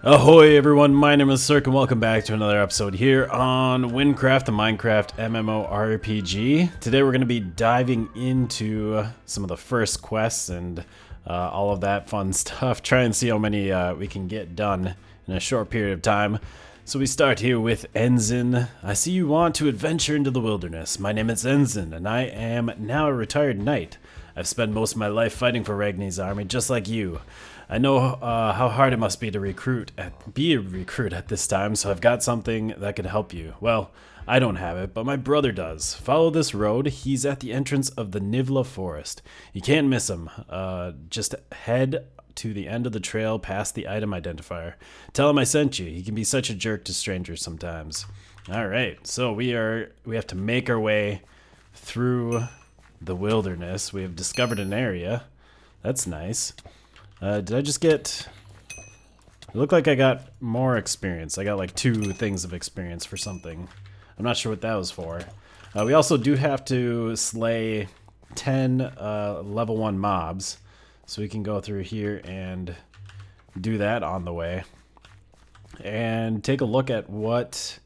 Ahoy everyone, my name is CraftedMovie and welcome back to another episode here on WynnCraft, the Minecraft MMORPG. Today we're going to be diving into some of the first quests and all of that fun stuff. Try and see how many we can get done in a short period of time. So we start here with Ensign. I see you want to adventure into the wilderness. My name is Ensign and I am now a retired knight. I've spent most of my life fighting for Ragni's army just like you. I know how hard it must be to be a recruit at this time, so I've got something that could help you. Well, I don't have it, but my brother does. Follow this road. He's at the entrance of the Nivla Forest. You can't miss him. Just head to the end of the trail past the item identifier. Tell him I sent you. He can be such a jerk to strangers sometimes. All right, so we have to make our way through the wilderness. We have discovered an area. That's nice. Did I just get... It looked like I got more experience. I got like 2 things of experience for something. I'm not sure what that was for. We also do have to slay 10 level 1 mobs. So we can go through here and do that on the way. And take a look at what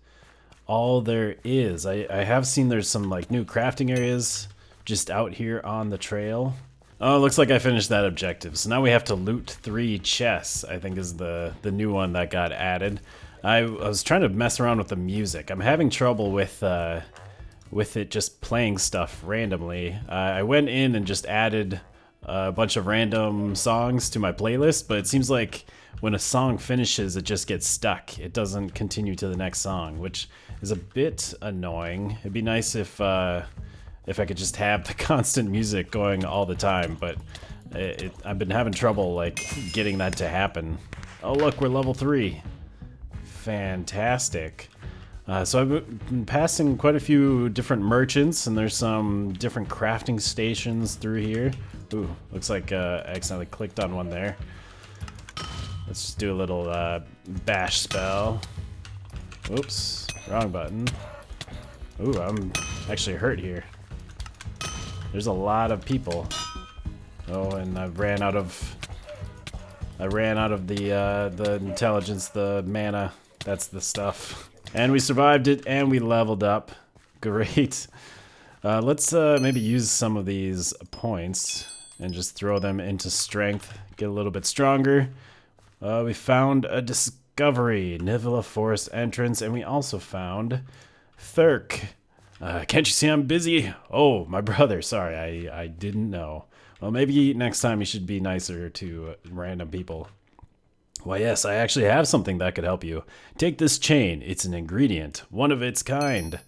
all there is. I have seen there's some like new crafting areas just out here on the trail. Oh, looks like I finished that objective. So now we have to loot 3 chests, I think is the new one that got added. I was trying to mess around with the music. I'm having trouble with it just playing stuff randomly. I went in and just added a bunch of random songs to my playlist, but it seems like when a song finishes, it just gets stuck. It doesn't continue to the next song, which is a bit annoying. It'd be nice if I could just have the constant music going all the time, but I've been having trouble like getting that to happen. Oh look, we're level 3. Fantastic. So I've been passing quite a few different merchants, and there's some different crafting stations through here. Ooh, looks like I accidentally clicked on one there. Let's just do a little bash spell. Oops, wrong button. Ooh, I'm actually hurt here. There's a lot of people. Oh, and I ran out of the intelligence, the mana. That's the stuff. And we survived it, and we leveled up. Great. Let's maybe use some of these points and just throw them into strength. Get a little bit stronger. We found a discovery, Nivla Forest entrance, and we also found theSirhc. Can't you see I'm busy? Oh, my brother. Sorry, I didn't know. Well, maybe next time you should be nicer to random people. Why, yes, I actually have something that could help you. Take this chain. It's an ingredient, one of its kind.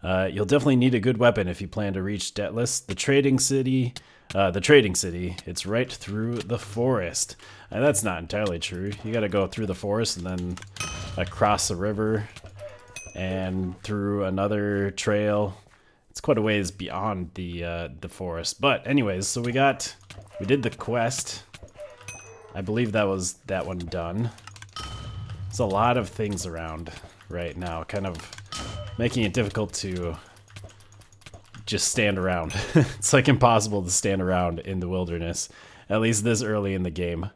You'll definitely need a good weapon if you plan to reach Detless, the trading city. It's right through the forest. That's not entirely true. You gotta go through the forest and then across the river and through another trail. It's quite a ways beyond the forest. But anyways, so we did the quest. I believe that was that one done. There's a lot of things around right now, kind of making it difficult to just stand around. It's like impossible to stand around in the wilderness, at least this early in the game.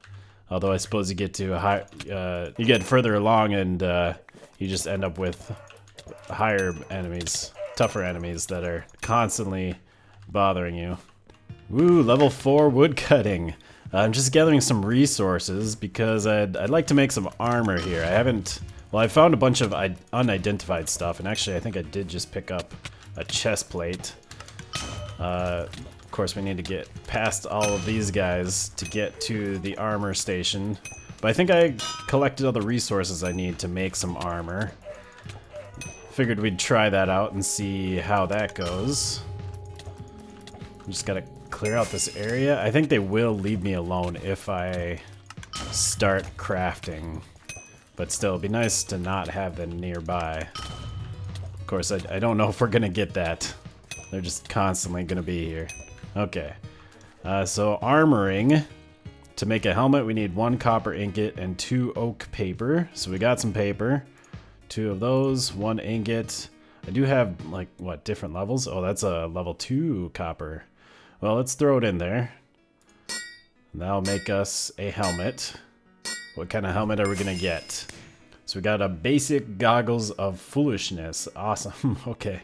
Although I suppose you get to you get further along and you just end up with higher enemies, tougher enemies that are constantly bothering you. Woo, level 4 woodcutting. I'm just gathering some resources because I'd like to make some armor here. I found a bunch of unidentified stuff, and actually I think I did just pick up a chest plate. Of course we need to get past all of these guys to get to the armor station. But I think I collected all the resources I need to make some armor. Figured we'd try that out and see how that goes. Just gotta clear out this area. I think they will leave me alone if I start crafting. But still, it'd be nice to not have them nearby. Of course, I don't know if we're gonna get that. They're just constantly gonna be here. Okay. So armoring. To make a helmet, we need 1 copper ingot and 2 oak paper. So we got some paper. 2 of those, 1 ingot. I do have, like, what, different levels? Oh, that's a level 2 copper. Well, let's throw it in there. That'll make us a helmet. What kind of helmet are we gonna get? So we got a basic goggles of foolishness. Awesome. Okay.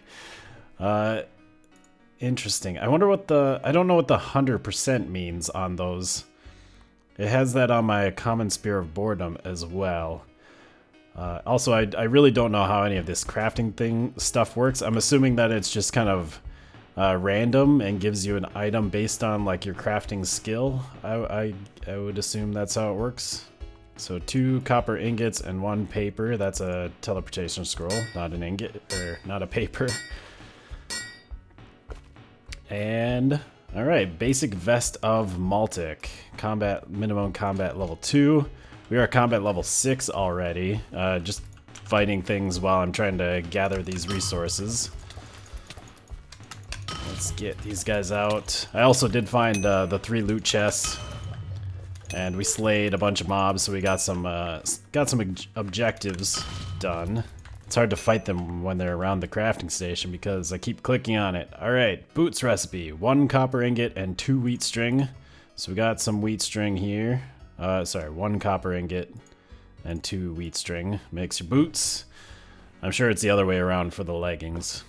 Interesting. I wonder what I don't know what the 100% means on those. It has that on my common spear of boredom as well. Also, I really don't know how any of this crafting stuff works. I'm assuming that it's just kind of random and gives you an item based on like your crafting skill. I would assume that's how it works. So 2 copper ingots and 1 paper. That's a teleportation scroll, not an ingot, or not a paper. And, alright, basic vest of Maltic. Minimum combat level 2. We are combat level 6 already. Just fighting things while I'm trying to gather these resources. Let's get these guys out. I also did find the 3 loot chests. And we slayed a bunch of mobs, so we got some objectives done. It's hard to fight them when they're around the crafting station because I keep clicking on it. Alright, boots recipe. 1 copper ingot and 2 wheat string. So we got some wheat string here. 1 copper ingot and 2 wheat string. Makes your boots. I'm sure it's the other way around for the leggings.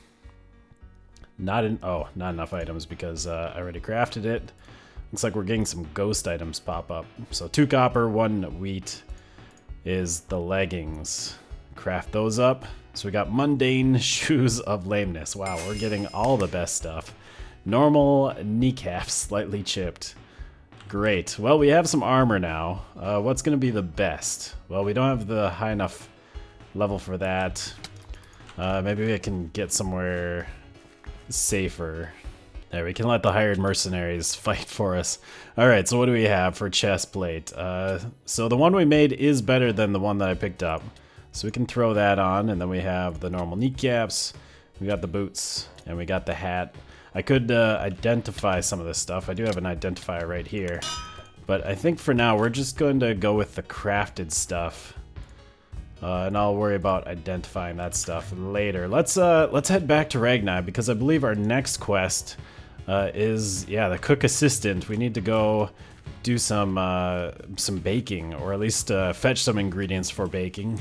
Not enough items because I already crafted it. Looks like we're getting some ghost items pop up. So 2 copper, 1 wheat is the leggings. Craft those up. So we got mundane shoes of lameness. Wow, we're getting all the best stuff. Normal kneecaps, slightly chipped. Great. Well, we have some armor now. What's going to be the best? Well, we don't have the high enough level for that. Maybe we can get somewhere safer. There, we can let the hired mercenaries fight for us. Alright, so what do we have for chest plate? So the one we made is better than the one that I picked up. So we can throw that on, and then we have the normal kneecaps, we got the boots, and we got the hat. I could identify some of this stuff. I do have an identifier right here. But I think for now, we're just going to go with the crafted stuff. And I'll worry about identifying that stuff later. Let's head back to Ragnar, because I believe our next quest is, yeah, the cook assistant. We need to go do some baking, or at least fetch some ingredients for baking.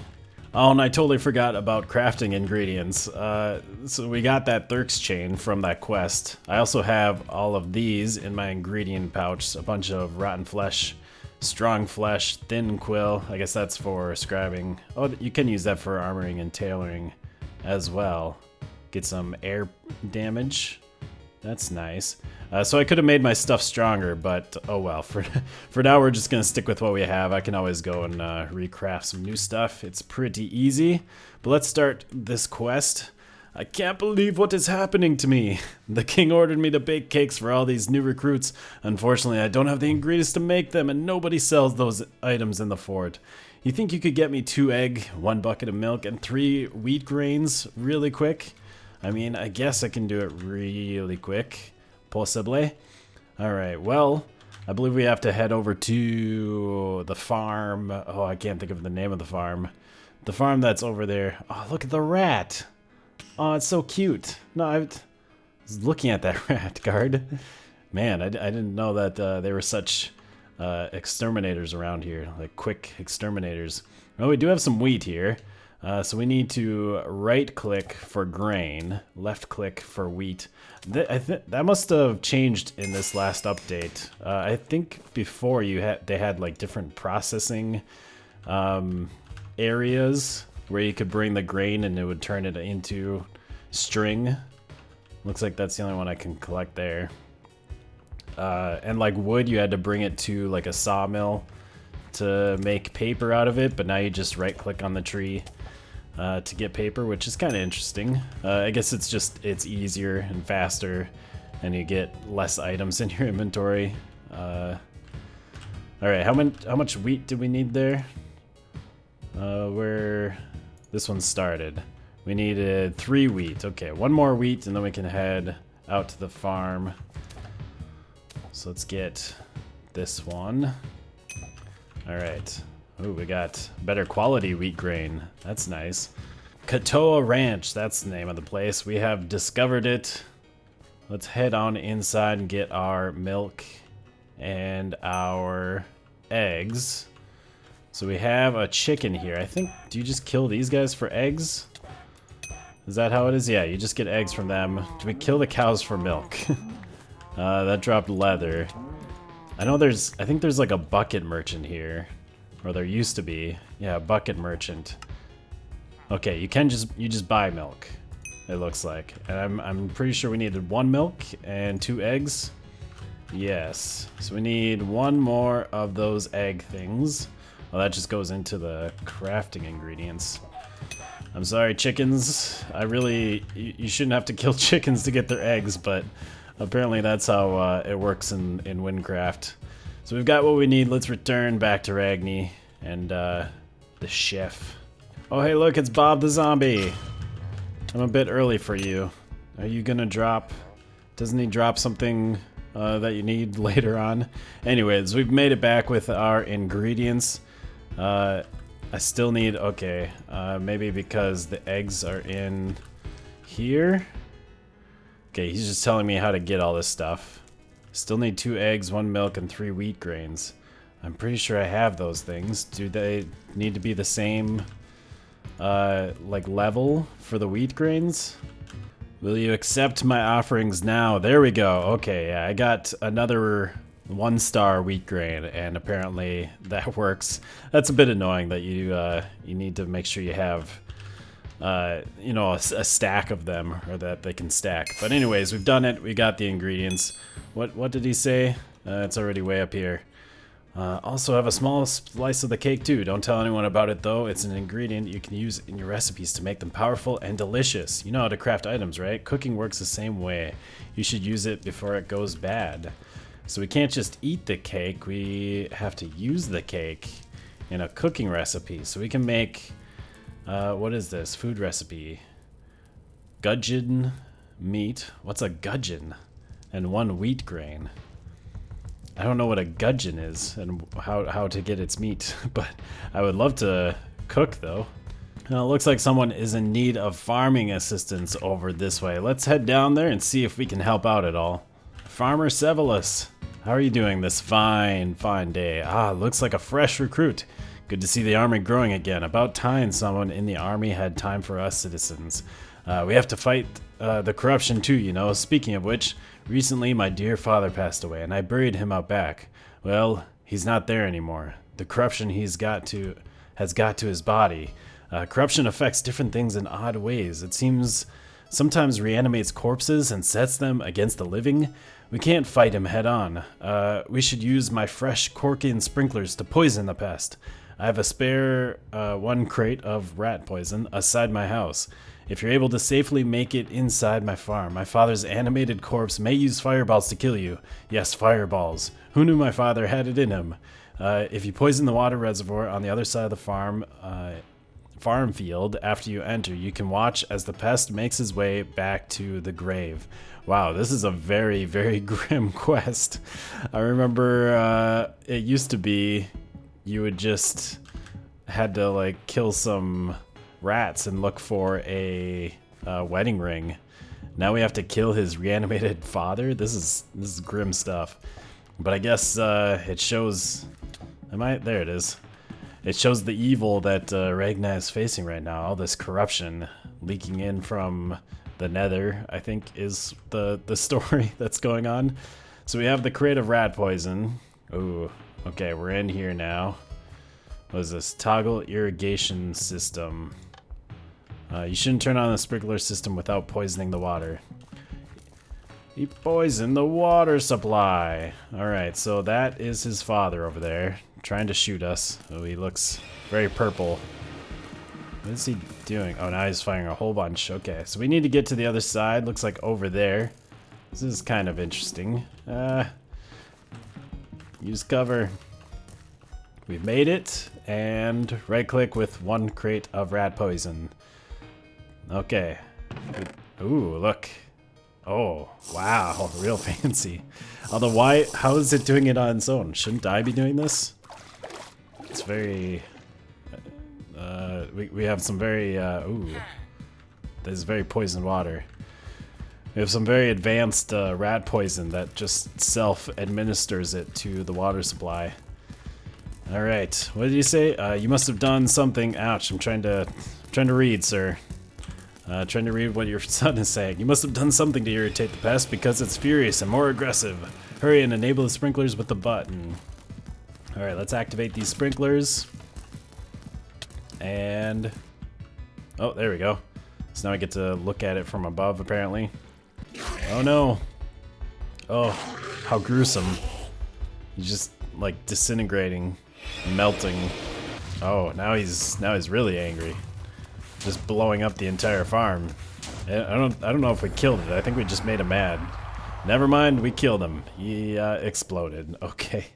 Oh, and I totally forgot about crafting ingredients. So we got that Thirx chain from that quest. I also have all of these in my ingredient pouch. A bunch of rotten flesh, strong flesh, thin quill. I guess that's for scribing. Oh, you can use that for armoring and tailoring as well. Get some air damage. That's nice. So I could have made my stuff stronger, but oh well. For now, we're just gonna stick with what we have. I can always go and recraft some new stuff. It's pretty easy. But let's start this quest. I can't believe what is happening to me. The king ordered me to bake cakes for all these new recruits. Unfortunately, I don't have the ingredients to make them, and nobody sells those items in the fort. You think you could get me 2 egg, 1 bucket of milk, and 3 wheat grains really quick? I mean, I guess I can do it really quick. Possibly. Alright, well, I believe we have to head over to the farm. Oh, I can't think of the name of the farm. The farm that's over there. Oh, look at the rat. Oh, it's so cute. No, I was looking at that rat guard. Man, I didn't know that there were such exterminators around here. Like, quick exterminators. Well, we do have some wheat here. So we need to right-click for grain, left-click for wheat. That must have changed in this last update. I think before they had like different processing areas where you could bring the grain and it would turn it into string. Looks like that's the only one I can collect there. And like wood, you had to bring it to like a sawmill to make paper out of it, but now you just right-click on the tree to get paper, which is kind of interesting. I guess it's easier and faster, and you get less items in your inventory. All right, how much wheat do we need there? Where this one started, we needed 3 wheat. Okay, 1 more wheat, and then we can head out to the farm. So let's get this one. All right. Ooh, we got better quality wheat grain. That's nice. Katoa Ranch, that's the name of the place. We have discovered it. Let's head on inside and get our milk and our eggs. So we have a chicken here. I think, do you just kill these guys for eggs? Is that how it is? Yeah, you just get eggs from them. Do we kill the cows for milk? That dropped leather. I think there's like a bucket merchant here. Or there used to be. Yeah, a bucket merchant. Okay, you just buy milk, it looks like. And I'm pretty sure we needed 1 milk and 2 eggs. Yes. So we need 1 more of those egg things. Well, that just goes into the crafting ingredients. I'm sorry, chickens. You shouldn't have to kill chickens to get their eggs, but apparently that's how it works in WynnCraft. So we've got what we need. Let's return back to Ragni and the chef. Oh, hey, look, it's Bob the Zombie. I'm a bit early for you. Are you gonna drop? Doesn't he drop something that you need later on? Anyways, we've made it back with our ingredients. I still need, okay, maybe because the eggs are in here. Okay, he's just telling me how to get all this stuff. Still need 2 eggs, 1 milk, and 3 wheat grains. I'm pretty sure I have those things. Do they need to be the same, like, level for the wheat grains? Will you accept my offerings now? There we go. Okay, yeah, I got another 1-star wheat grain, and apparently that works. That's a bit annoying that you need to make sure you have, you know, a stack of them, or that they can stack. But anyways, we've done it. We got the ingredients. What did he say? It's already way up here. Also have a small slice of the cake too. Don't tell anyone about it though. It's an ingredient you can use in your recipes to make them powerful and delicious. You know how to craft items, right? Cooking works the same way. You should use it before it goes bad. So we can't just eat the cake. We have to use the cake in a cooking recipe. So we can make, what is this? Food recipe. Gudgeon meat. What's a gudgeon? And 1 wheat grain. I don't know what a gudgeon is and how to get its meat, but I would love to cook though. Now it looks like someone is in need of farming assistance over this way. Let's head down there and see if we can help out at all. Farmer Sevelus, how are you doing this fine day? Ah, looks like a fresh recruit. Good to see the army growing again. About time someone in the army had time for us citizens. We have to fight the corruption too, you know. Speaking of which, recently my dear father passed away and I buried him out back. Well, he's not there anymore. The corruption has got to his body. Corruption affects different things in odd ways. It seems sometimes reanimates corpses and sets them against the living. We can't fight him head on. We should use my fresh Corkian sprinklers to poison the pest. I have a spare 1 crate of rat poison aside my house. If you're able to safely make it inside my farm, my father's animated corpse may use fireballs to kill you. Yes, fireballs. Who knew my father had it in him? If you poison the water reservoir on the other side of the farm field after you enter, you can watch as the pest makes his way back to the grave. Wow, this is a very, very grim quest. I remember it used to be you would just had to like kill some rats and look for a wedding ring. Now we have to kill his reanimated father. This is grim stuff. But I guess it shows. There it is. It shows the evil that Ragnar is facing right now. All this corruption leaking in from the Nether, I think, is the story that's going on. So we have the crate of rat poison. Ooh, okay, we're in here now. What is this? Toggle irrigation system. You shouldn't turn on the sprinkler system without poisoning the water. He poisoned the water supply. Alright, so that is his father over there, trying to shoot us. Oh, he looks very purple. What is he doing? Oh, now he's firing a whole bunch. Okay, so we need to get to the other side. Looks like over there. This is kind of interesting. Use cover. We've made it, and right-click with 1 crate of rat poison. Okay. Ooh, look. Oh, wow, real fancy. Although how is it doing it on its own? Shouldn't I be doing this? It's very, we have some very, ooh, there's very poisoned water. We have some very advanced rat poison that just self-administers it to the water supply. All right. What did you say? You must have done something. Ouch! I'm trying to read, sir. Trying to read what your son is saying. You must have done something to irritate the pest because it's furious and more aggressive. Hurry and enable the sprinklers with the button. All right, let's activate these sprinklers. And oh, there we go. So now I get to look at it from above, apparently. Oh no! Oh, how gruesome! He's just like disintegrating, melting. Oh, now he's really angry. Just blowing up the entire farm. I don't know if we killed it. I think we just made him mad. Never mind, we killed him. He exploded. Okay,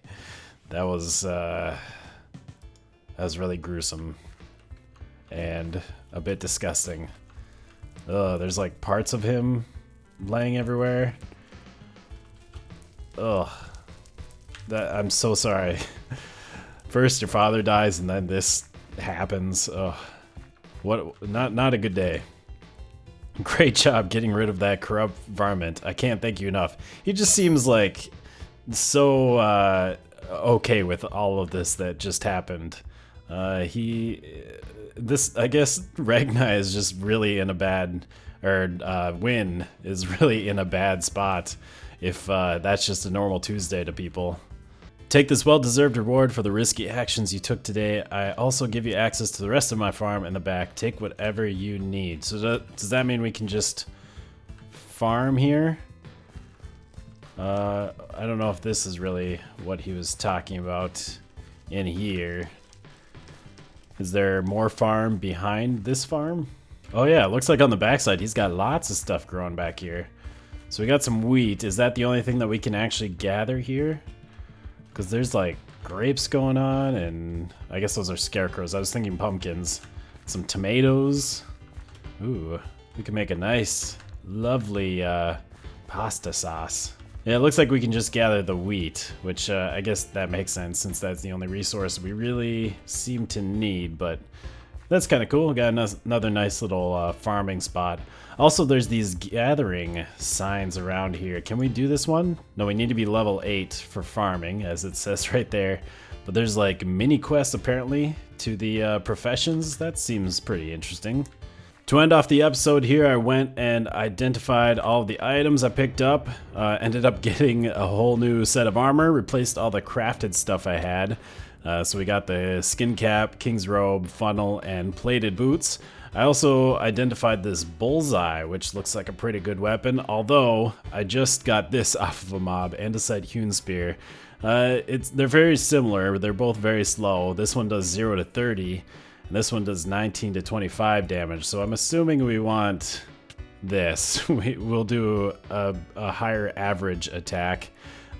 that was really gruesome and a bit disgusting. Ugh, there's like parts of him laying everywhere. Ugh, I'm so sorry. First your father dies and then this happens. Ugh. What? Not a good day. Great job getting rid of that corrupt varmint. I can't thank you enough. He just seems like so okay with all of this that just happened. I guess Ragnar is just really in a bad, or Wynn is really in a bad spot if that's just a normal Tuesday to people. Take this well-deserved reward for the risky actions you took today. I also give you access to the rest of my farm in the back. Take whatever you need. So does that mean we can just farm here? I don't know if this is really what he was talking about in here. Is there more farm behind this farm? Oh yeah, it looks like on the backside he's got lots of stuff growing back here. So we got some wheat. Is that the only thing that we can actually gather here? Because there's like grapes going on, and I guess those are scarecrows. I was thinking pumpkins. Some tomatoes. Ooh, we can make a nice, lovely pasta sauce. Yeah, it looks like we can just gather the wheat, which I guess that makes sense since that's the only resource we really seem to need, but that's kind of cool. Got another nice little farming spot. Also, there's these gathering signs around here. Can we do this one? No, we need to be level 8 for farming, as it says right there. But there's like mini quests apparently to the professions. That seems pretty interesting. To end off the episode here, I went and identified all of the items I picked up. Ended up getting a whole new set of armor, replaced all the crafted stuff I had. So we got the skin cap, king's robe, funnel, and plated boots. I also identified this bullseye, which looks like a pretty good weapon, although I just got this off of a mob, andesite hewn spear. They're very similar, they're both very slow. This one does 0 to 30, and this one does 19 to 25 damage, so I'm assuming we want this. We'll do a higher average attack.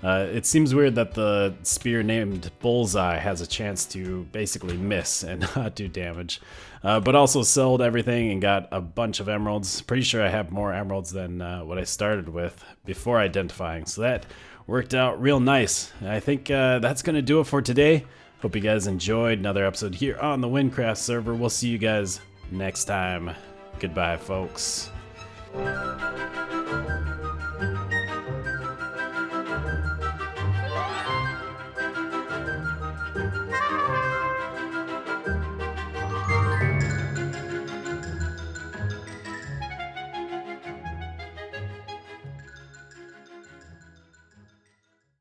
It seems weird that the spear named Bullseye has a chance to basically miss and not do damage. But also sold everything and got a bunch of emeralds. Pretty sure I have more emeralds than what I started with before identifying. So that worked out real nice. I think that's going to do it for today. Hope you guys enjoyed another episode here on the WynnCraft server. We'll see you guys next time. Goodbye, folks.